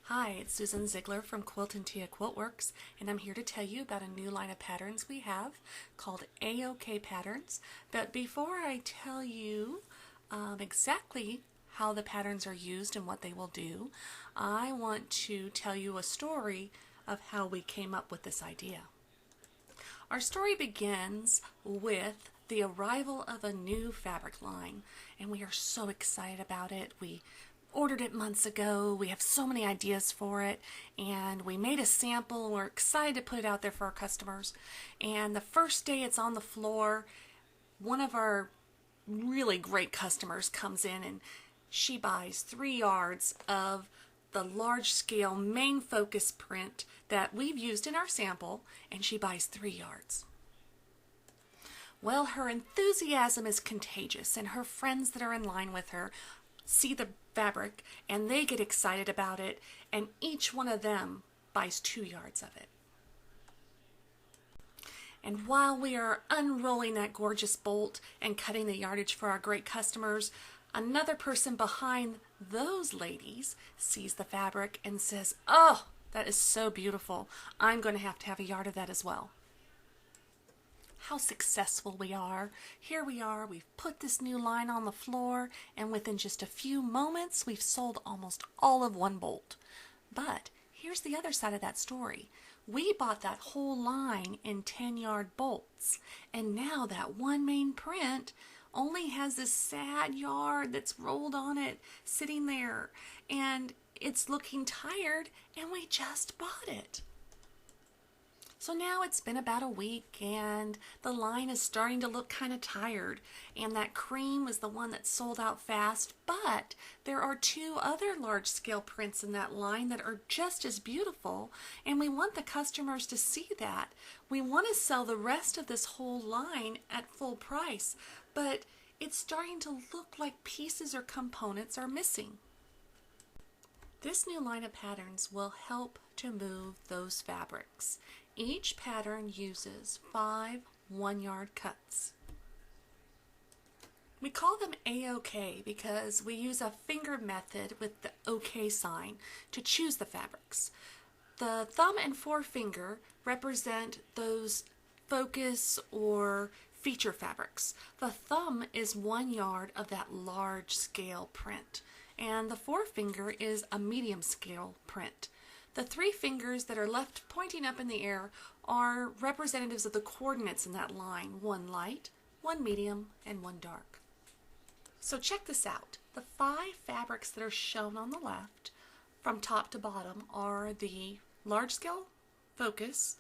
Hi, it's Susan Ziegler from Quiltin Quiltworks, and I'm here to tell you about a new line of patterns we have called A-OK patterns. But before I tell you exactly how the patterns are used and what they will do, I want to tell you a story of how we came up with this idea. Our story begins with the arrival of a new fabric line, and we are so excited about it. We ordered it months ago. We have so many ideas for it, and we made a sample and we're excited to put it out there for our customers. And the first day it's on the floor, one of our really great customers comes in and she buys 3 yards of the large scale main focus print that we've used in our sample, and she buys 3 yards. Well, her enthusiasm is contagious, and her friends that are in line with her see the fabric and they get excited about it, and each one of them buys 2 yards of it. And while we are unrolling that gorgeous bolt and cutting the yardage for our great customers, another person behind those ladies sees the fabric and says, "Oh, that is so beautiful. I'm going to have a yard of that as well." How successful we are. Here we are, we've put this new line on the floor, and within just a few moments we've sold almost all of one bolt. But here's the other side of that story. We bought that whole line in 10-yard bolts, and now that one main print only has this sad yard that's rolled on it sitting there, and it's looking tired, and we just bought it. So now it's been about a week and the line is starting to look kind of tired, and that cream was the one that sold out fast, but there are 2 other large scale prints in that line that are just as beautiful, and we want the customers to see that. We want to sell the rest of this whole line at full price, but it's starting to look like pieces or components are missing. This new line of patterns will help to move those fabrics. Each pattern uses 5 1-yard cuts. We call them A-OK because we use a finger method with the OK sign to choose the fabrics. The thumb and forefinger represent those focus or feature fabrics. The thumb is 1 yard of that large scale print, and the forefinger is a medium scale print. The 3 fingers that are left pointing up in the air are representatives of the coordinates in that line: 1 light, 1 medium, and 1 dark. So check this out. The 5 fabrics that are shown on the left from top to bottom are the large scale focus,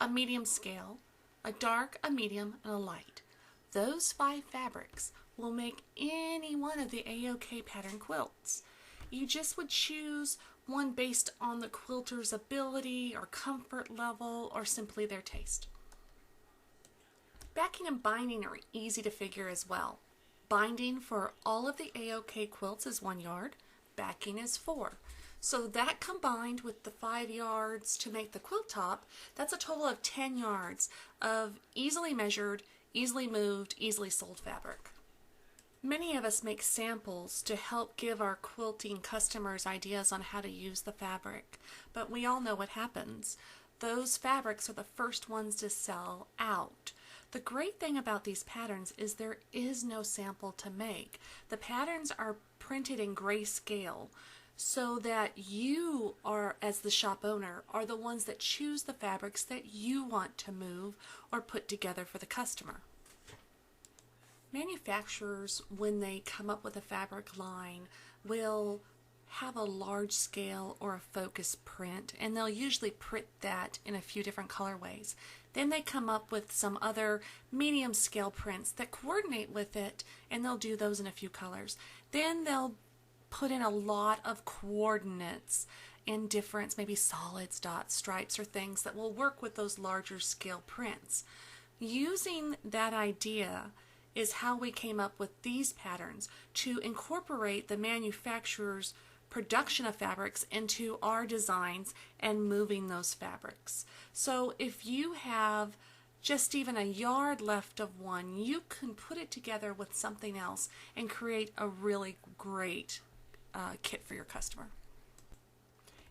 a medium scale, a dark, a medium, and a light. Those 5 fabrics will make any one of the A-OK pattern quilts. You just would choose one based on the quilter's ability or comfort level or simply their taste. Backing and binding are easy to figure as well. Binding for all of the A-OK quilts is 1 yard, backing is 4. So that combined with the 5 yards to make the quilt top, that's a total of 10 yards of easily measured, easily moved, easily sold fabric. Many of us make samples to help give our quilting customers ideas on how to use the fabric, but we all know what happens. Those fabrics are the first ones to sell out. The great thing about these patterns is there is no sample to make. The patterns are printed in grayscale so that you are, as the shop owner, are the ones that choose the fabrics that you want to move or put together for the customer. Manufacturers, when they come up with a fabric line, will have a large scale or a focus print, and they'll usually print that in a few different colorways. Then they come up with some other medium scale prints that coordinate with it, and they'll do those in a few colors. Then they'll put in a lot of coordinates in different, maybe solids, dots, stripes, or things that will work with those larger scale prints. Using that idea is how we came up with these patterns to incorporate the manufacturer's production of fabrics into our designs and moving those fabrics. So if you have just even a yard left of one, you can put it together with something else and create a really great kit for your customer.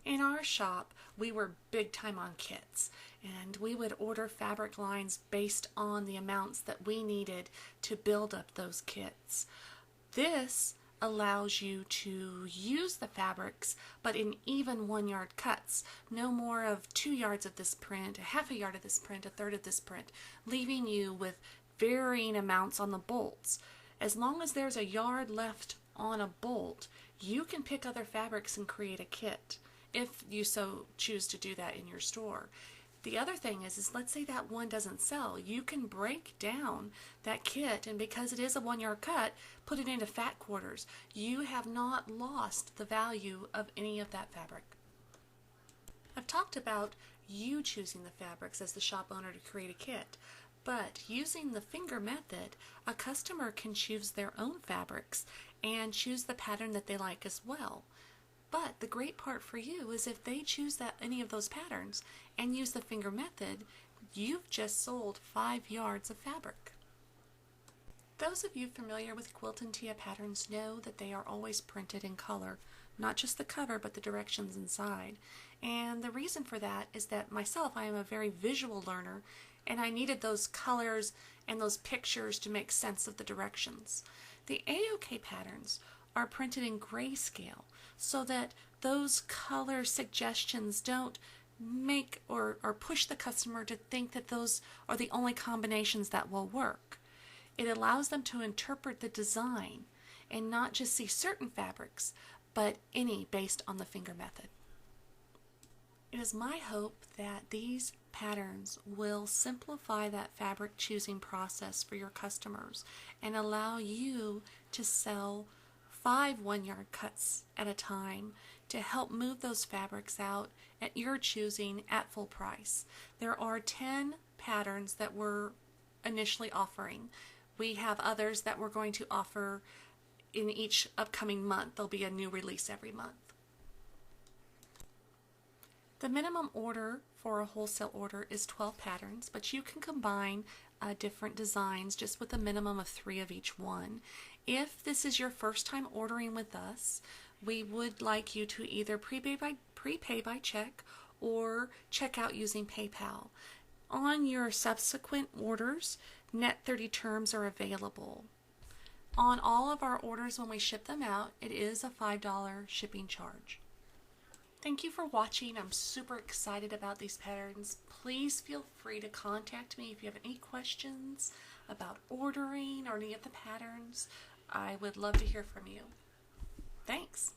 In our shop, we were big time on kits, and we would order fabric lines based on the amounts that we needed to build up those kits. This allows you to use the fabrics, but in even 1-yard cuts. No more of 2 yards of this print, a half a yard of this print, a third of this print, leaving you with varying amounts on the bolts. As long as there's a yard left on a bolt, you can pick other fabrics and create a kit, if you so choose to do that in your store. The other thing is let's say that one doesn't sell. You can break down that kit, and because it is a 1-yard cut, put it into fat quarters. You have not lost the value of any of that fabric. I've talked about you choosing the fabrics as the shop owner to create a kit, but using the finger method, a customer can choose their own fabrics and choose the pattern that they like as well. But the great part for you is if they choose any of those patterns and use the finger method, you've just sold 5 yards of fabric. Those of you familiar with Quiltin Tia patterns know that they are always printed in color, not just the cover but the directions inside. And the reason for that is that myself, I am a very visual learner, and I needed those colors and those pictures to make sense of the directions. The AOK patterns are printed in grayscale so that those color suggestions don't make or push the customer to think that those are the only combinations that will work. It allows them to interpret the design and not just see certain fabrics, but any based on the finger method. It is my hope that these patterns will simplify that fabric choosing process for your customers and allow you to sell 5 1-yard cuts at a time to help move those fabrics out at your choosing at full price. There are 10 patterns that we're initially offering. We have others that we're going to offer in each upcoming month. There'll be a new release every month. The minimum order for a wholesale order is 12 patterns, but you can combine different designs just with a minimum of 3 of each one. If this is your first time ordering with us, we would like you to either prepay by check or check out using PayPal. On your subsequent orders, net 30 terms are available. On all of our orders when we ship them out, it is a $5 shipping charge. Thank you for watching. I'm super excited about these patterns. Please feel free to contact me if you have any questions about ordering or any of the patterns. I would love to hear from you. Thanks.